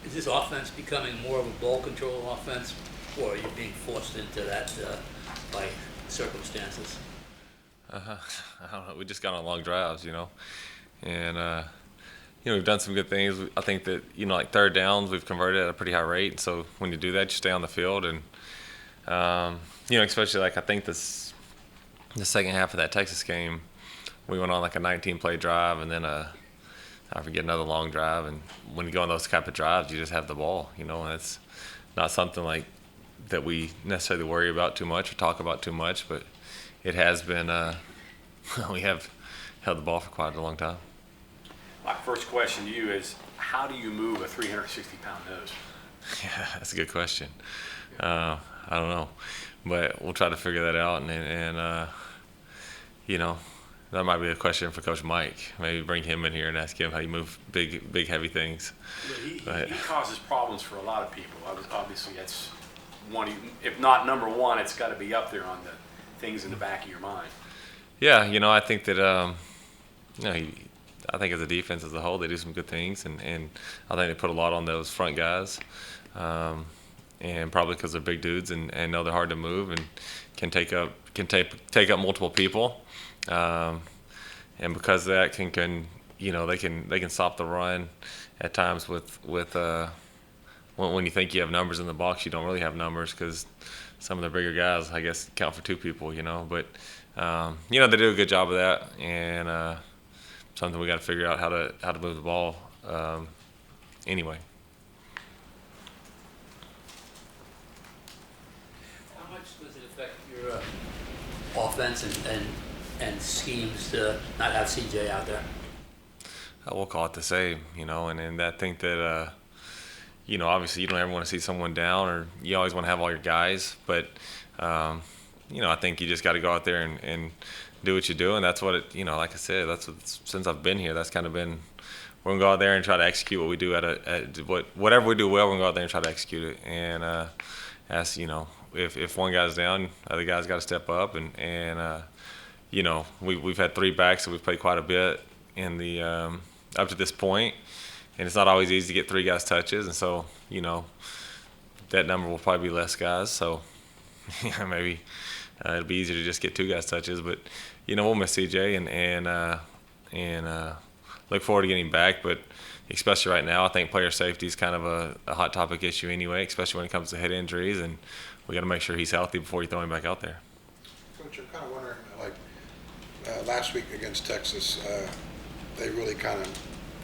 Is this offense becoming more of a ball control offense, or are you being forced into that by circumstances? I don't know. We just got on long drives, and we've done some good things. I think that like third downs, we've converted at a pretty high rate. So when you do that, you stay on the field, and especially like I think the second half of that Texas game, we went on like a 19-play drive, and then I forget another long drive. And when you go on those type of drives, you just have the ball, and it's not something like that we necessarily worry about too much or talk about too much, but it has been. We have held the ball for quite a long time. My first question to you is, how do you move a 360-pound nose? Yeah, that's a good question. I don't know, but we'll try to figure that out, and that might be a question for Coach Mike. Maybe bring him in here and ask him how you move big, heavy things. He causes problems for a lot of people. Obviously, that's one. If not number one, it's got to be up there on the things in the back of your mind. Yeah, I think that I think as a defense as a whole, they do some good things, and I think they put a lot on those front guys, and probably because they're big dudes and know they're hard to move and can take up multiple people, and because of that they can stop the run at times with when you think you have numbers in the box, you don't really have numbers because some of the bigger guys, I guess, count for two people, but they do a good job of that, and something we got to figure out how to move the ball anyway. How much does it affect your offense and schemes to not have CJ out there? We'll call it the same, and I think that obviously you don't ever want to see someone down, or you always want to have all your guys, but I think you just got to go out there and do what you do, and that's what it. Like I said, that's since I've been here, that's kind of been. We're gonna go out there and try to execute what we do whatever we do well. We're gonna go out there and try to execute it, and if one guy's down, other guys got to step up, and we've had three backs, so we've played quite a bit in the up to this point, and it's not always easy to get three guys touches, and so that number will probably be less guys, so maybe. It'll be easier to just get two guys touches, but we'll miss CJ and look forward to getting back. But especially right now, I think player safety is kind of a hot topic issue anyway, especially when it comes to head injuries, and we got to make sure he's healthy before you throw him back out there. Coach, I'm kind of wondering, last week against Texas, they really kind of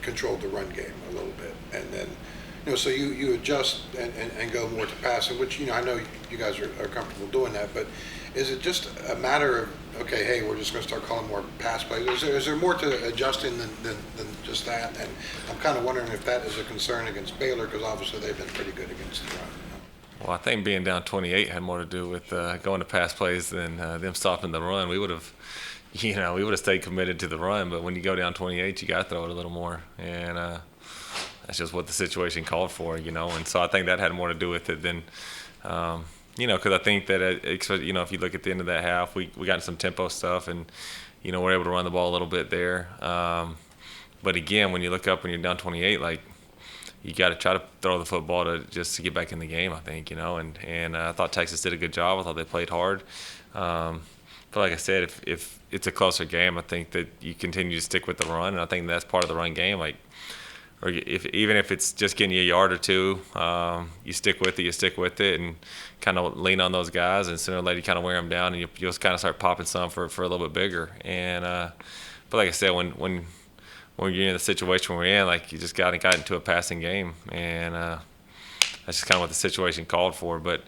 controlled the run game a little bit, and then so you adjust and go more to passing, which I know you guys are comfortable doing that, but is it just a matter of, okay, hey, we're just going to start calling more pass plays? Is there more to adjusting than just that? And I'm kind of wondering if that is a concern against Baylor, because obviously they've been pretty good against the run. Well, I think being down 28 had more to do with going to pass plays than them stopping the run. We would have stayed committed to the run, but when you go down 28, you got to throw it a little more, and that's just what the situation called for, and so I think that had more to do with it than. Because I think that, if you look at the end of that half, we got some tempo stuff, and, we're able to run the ball a little bit there. But again, when you look up and you're down 28, like, you got to try to throw the football just to get back in the game, I think, and I thought Texas did a good job. I thought they played hard. But like I said, if it's a closer game, I think that you continue to stick with the run, and I think that's part of the run game, like, or even if it's just getting you a yard or two, you stick with it, and kind of lean on those guys, and sooner or later you kind of wear them down, and you'll kind of start popping some for a little bit bigger. And but like I said, when you're in the situation we're in, like, you just got into a passing game, and that's just kind of what the situation called for. But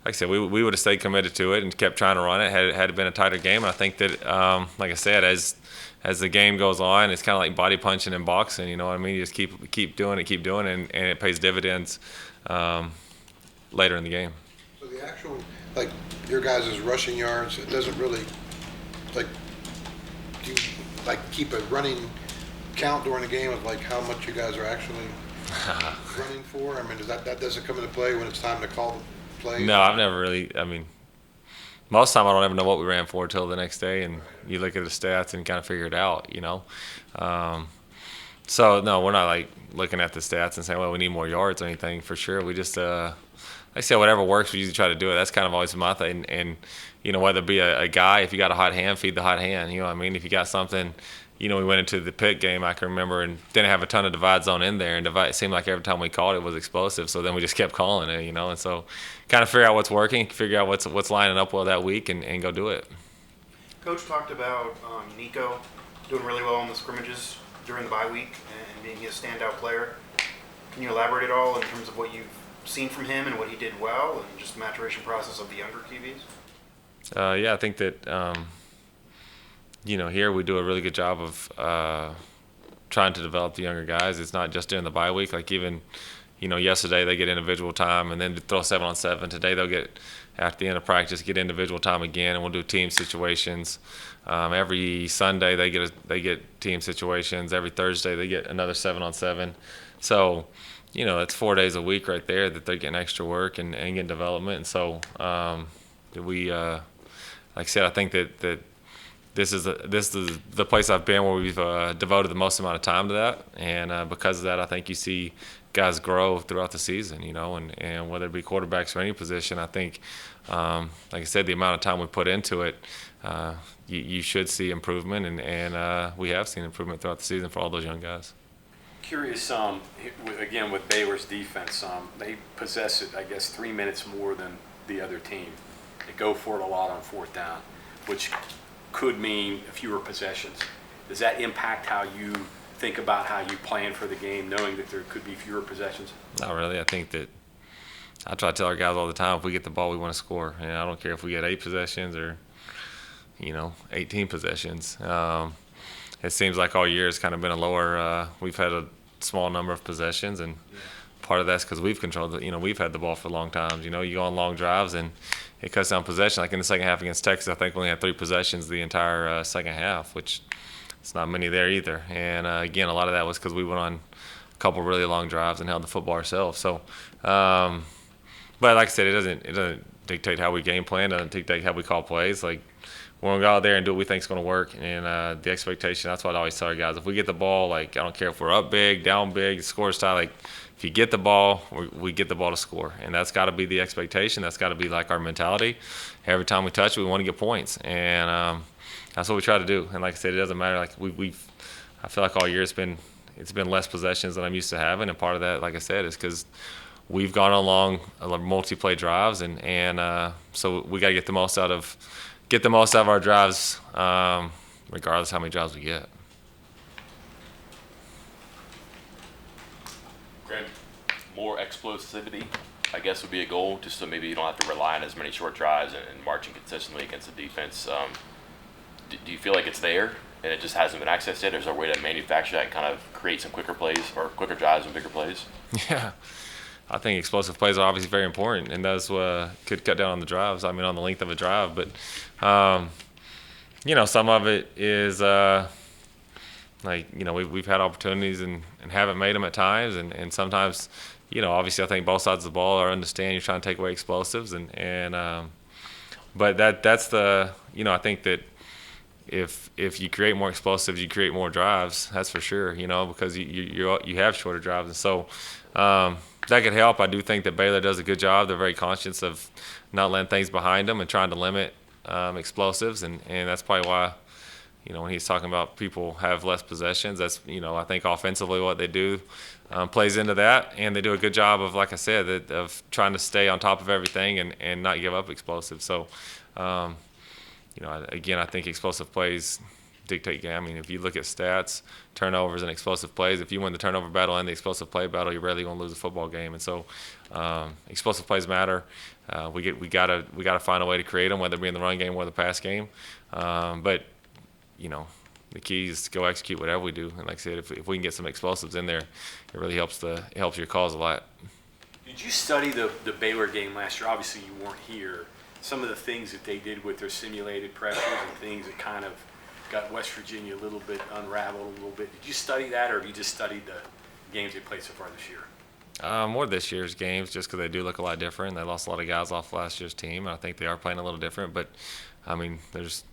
like I said, we would have stayed committed to it and kept trying to run it. Had it been a tighter game, and I think that like I said, as the game goes on, it's kind of like body punching in boxing. You know what I mean? You just keep doing it, and it pays dividends later in the game. So the actual, like, your guys' rushing yards, it doesn't really, like, do you keep a running count during the game of like how much you guys are actually running for? I mean, that doesn't come into play when it's time to call the play? No, I've never really. I mean, most of the time I don't even know what we ran for until the next day, and you look at the stats and kind of figure it out, So no, we're not like looking at the stats and saying, well, we need more yards or anything for sure. We just, like I said, whatever works, we usually try to do it. That's kind of always my thing. And whether it be a guy, if you got a hot hand, feed the hot hand. You know what I mean? If you got something, we went into the Pitt game, I can remember, and didn't have a ton of divide zone in there. And it seemed like every time we called it was explosive. So then we just kept calling it, And so kind of figure out what's working, figure out what's lining up well that week, and go do it. Coach talked about Nico doing really well in the scrimmages during the bye week and being his standout player. Can you elaborate at all in terms of what you've seen from him and what he did well and just the maturation process of the younger QBs? Yeah, I think that, here we do a really good job of trying to develop the younger guys. It's not just during the bye week. Like even, yesterday they get individual time and then throw 7-on-7. Today they'll get, at the end of practice, get individual time again, and we'll do team situations. Every Sunday they get team situations. Every Thursday they get another 7-on-7. So, that's 4 days a week right there that they're getting extra work and getting development. And so we, like I said, I think that this is the place I've been where we've devoted the most amount of time to that. And because of that, I think you see guys grow throughout the season, and whether it be quarterbacks or any position, I think, like I said, the amount of time we put into it, you should see improvement, and we have seen improvement throughout the season for all those young guys. Curious, again, with Baylor's defense, they possess it, I guess, 3 minutes more than the other team. They go for it a lot on fourth down, which could mean fewer possessions. Does that impact how you think about how you plan for the game, knowing that there could be fewer possessions? Not really. I think that I try to tell our guys all the time, if we get the ball, we want to score. And I don't care if we get 8 possessions or, 18 possessions. It seems like all year it's kind of been a lower we've had a small number of possessions, and part of that's because we've controlled it. We've had the ball for long times. You go on long drives, and it cuts down possession. Like in the second half against Texas, I think we only had 3 possessions the entire second half, which it's not many there either. And again, a lot of that was because we went on a couple really long drives and held the football ourselves. So, but like I said, it doesn't dictate how we game plan. It doesn't dictate how we call plays. Like we're gonna go out there and do what we think is gonna work. And the expectation, that's what I always tell our guys. If we get the ball, like I don't care if we're up big, down big, the score is tied. Like if you get the ball, we get the ball to score, and that's got to be the expectation. That's got to be like our mentality. Every time we touch it, we want to get points, and that's what we try to do. And like I said, it doesn't matter. Like I feel like all year it's been less possessions than I'm used to having, and part of that, like I said, is because we've gone on long multi-play drives, and so we got to get the most out of our drives, regardless of how many drives we get. Graham, more explosivity, I guess, would be a goal, just so maybe you don't have to rely on as many short drives and marching consistently against the defense. Do you feel like it's there and it just hasn't been accessed yet? Or is there a way to manufacture that and kind of create some quicker plays or quicker drives and bigger plays? Yeah. I think explosive plays are obviously very important, and those could cut down on the drives. I mean, on the length of a drive. But, some of it is we've had opportunities and haven't made them at times. And sometimes, obviously I think both sides of the ball understand you're trying to take away explosives. But that's the, I think that if you create more explosives, you create more drives. That's for sure, because you have shorter drives. And so that could help. I do think that Baylor does a good job. They're very conscious of not letting things behind them and trying to limit explosives, and that's probably why, when he's talking about people have less possessions, that's, I think offensively what they do plays into that, and they do a good job of, like I said, of trying to stay on top of everything and not give up explosives. So, again, I think explosive plays dictate game. I mean, if you look at stats, turnovers and explosive plays, if you win the turnover battle and the explosive play battle, you're rarely going to lose a football game. And so, explosive plays matter. We gotta find a way to create them, whether it be in the run game or the pass game. But the key is to go execute whatever we do. And like I said, if we can get some explosives in there, it really helps your cause a lot. Did you study the Baylor game last year? Obviously, you weren't here. Some of the things that they did with their simulated pressures and things that kind of got West Virginia a little bit unraveled a little bit. Did you study that, or have you just studied the games they played so far this year? More this year's games, just because they do look a lot different. They lost a lot of guys off last year's team, and I think they are playing a little different. But, I mean, there's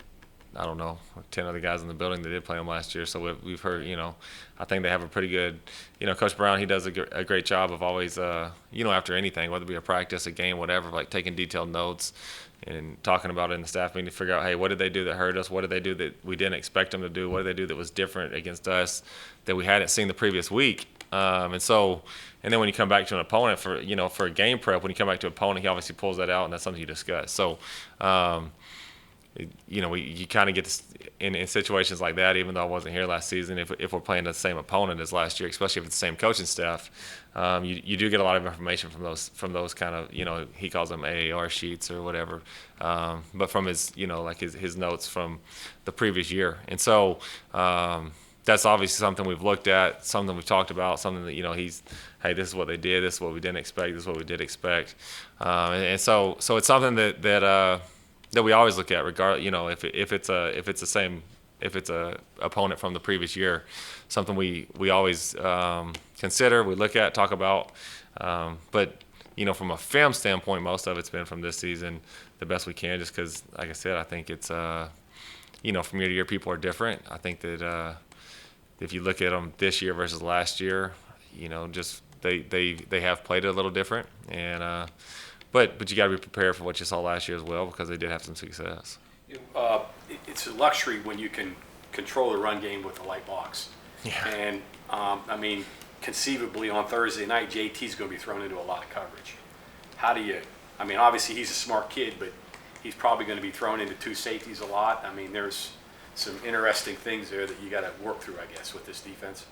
I don't know, 10 other guys in the building that did play them last year. So we've heard, I think they have a pretty good, Coach Brown, he does a great job of always, after anything, whether it be a practice, a game, whatever, like taking detailed notes and talking about it in the staff meeting to figure out, hey, what did they do that hurt us? What did they do that we didn't expect them to do? What did they do that was different against us that we hadn't seen the previous week? And then when you come back to an opponent for a game prep, when you come back to an opponent, he obviously pulls that out, and that's something you discuss. So, you kind of get to, in situations like that, even though I wasn't here last season, if we're playing the same opponent as last year, especially if it's the same coaching staff, you do get a lot of information from those kind of, he calls them AAR sheets or whatever, but from his, his notes from the previous year. And so that's obviously something we've looked at, something we've talked about, something that, hey, this is what they did, this is what we didn't expect, this is what we did expect. And so it's something that we always look at, regardless, if it's a opponent from the previous year, something we always consider, we look at, talk about. But from a film standpoint, most of it's been from this season, the best we can, just because, like I said, I think it's from year to year, people are different. I think that if you look at them this year versus last year, just they have played it a little different, and. But you got to be prepared for what you saw last year as well, because they did have some success. It's a luxury when you can control the run game with a light box. Yeah. And, conceivably on Thursday night, JT's going to be thrown into a lot of coverage. Obviously he's a smart kid, but he's probably going to be thrown into two safeties a lot. There's some interesting things there that you got to work through, I guess, with this defense.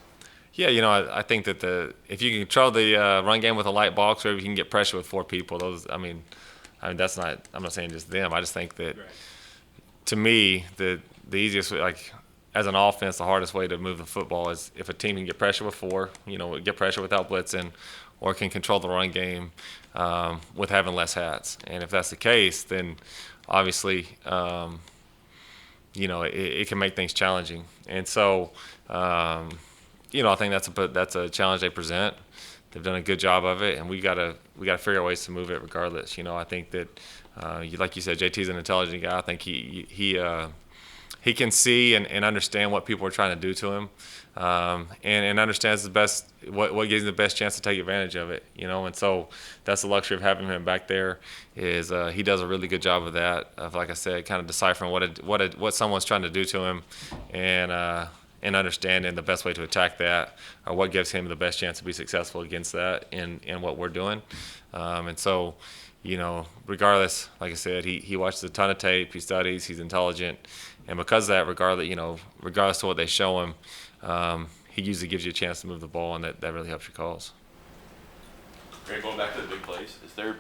Yeah, I think that if you can control the run game with a light box, or if you can get pressure with four people, that's not. I'm not saying just them. I just think that, to me, the easiest way, like as an offense, the hardest way to move the football is if a team can get pressure with four, get pressure without blitzing, or can control the run game with having less hats. And if that's the case, then obviously, it can make things challenging. And so. I think that's a challenge they present. They've done a good job of it, and we gotta figure out ways to move it regardless. I think that, like you said, JT's an intelligent guy. I think he can see and understand what people are trying to do to him, and understands the best what gives him the best chance to take advantage of it. And so that's the luxury of having him back there. Is he does a really good job of that, of, like I said, kind of deciphering what someone's trying to do to him, and understanding the best way to attack that, or what gives him the best chance to be successful against that in what we're doing. And so, regardless, like I said, he watches a ton of tape, he studies, he's intelligent, and because of that, regardless of what they show him, he usually gives you a chance to move the ball, and that really helps your calls. Great. Going back to the big plays, is there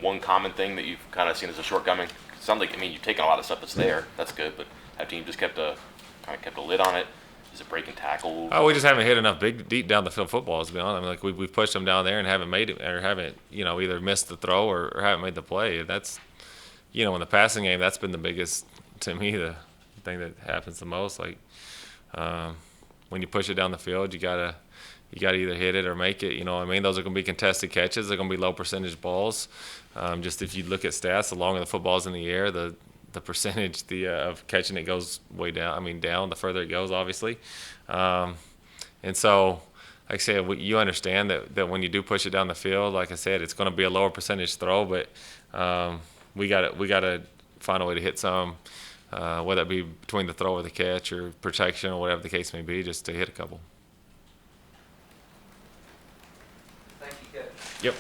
one common thing that you've kind of seen as a shortcoming? It sounds like, you've taken a lot of stuff that's there, that's good, but have team just kept a lid on it? Is it breaking tackles? Oh, we just haven't hit enough deep down the field footballs, to be honest. We've pushed them down there and haven't made it, or haven't, either missed the throw or haven't made the play. That's, in the passing game, that's been the biggest, to me, the thing that happens the most. Like, when you push it down the field, you gotta either hit it or make it. Those are going to be contested catches. They're going to be low percentage balls. Just if you look at stats, the longer the football's in the air, the percentage of catching it goes way down. Down the further it goes, obviously. And so, like I said, you understand that when you do push it down the field, like I said, it's going to be a lower percentage throw, but we got to find a way to hit some, whether it be between the throw or the catch or protection or whatever the case may be, just to hit a couple. Thank you, Kevin. Yep.